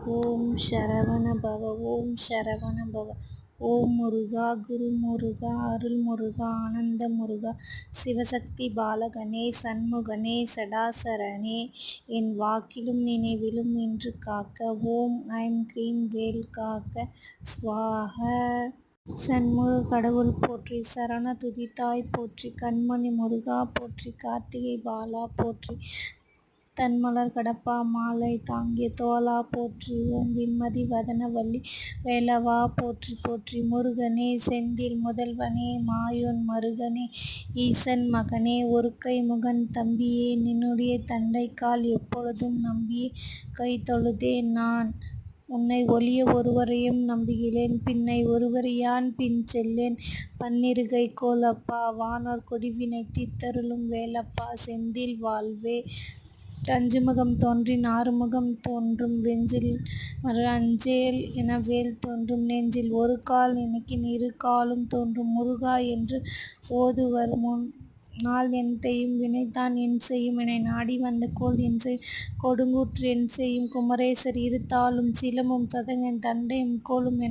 ஓம் சரவண பவ. ஓம் சரவண பவ. ஓம் முருகா. குரு முருகா. அருள் முருகா. ஆனந்த முருகா. சிவசக்தி பாலகனே. சண்முகனே. சடாசரனே. என் வாக்கிலும் நினைவிலும் நின்று காக்க. ஓம் ஐம் க்ரீம் வேல் காக்க ஸ்வாஹ. சண்முக கடவுள் போற்றி. சரண துதித்தாய் போற்றி. கண்மணி முருகா போற்றி. கார்த்திகை பாலா போற்றி. தன்மலர் கடப்பா மாலை தாங்கிய தோளா போற்றி. ஓம் விண்மதி வதன வள்ளி வேலவா போற்றி போற்றி. முருகனே. செந்தில் முதல்வனே. மாயோன் மருகனே. ஈசன் மகனே. ஒருக்கை முகன் தம்பியே. நின்னுடைய தண்டைக்கால் எப்பொழுதும் நம்பியே கை தொழுதேன் நான். உன்னை ஒழிய ஒருவரையும் நம்புகிலேன். பின்னை ஒருவர் யான் பின் செல்லேன். பன்னிருகை கோள் அப்பா. வானோர் கொடிவினை தீர்த்தருளும் வேலப்பா. செந்தில் வாழ்வே. அஞ்சுமுகம் தோன்றின் ஆறுமுகம் தோன்றும். வெஞ்சில் மறு அஞ்சேல் என வேல் தோன்றும். நெஞ்சில் ஒரு கால் நினைக்கின் இரு காலும் தோன்றும். முருகா என்று ஓதுவர் முன் நாள் என் செய்யும் வினைதான் என் செய்யும். என நாடி வந்த கோள் என் செய்யும். கொடுங்கூற்று என் செய்யும். குமரேசர் இரு தாளும் சிலம்பும் சதங்கையும் தண்டையும் கோலும் என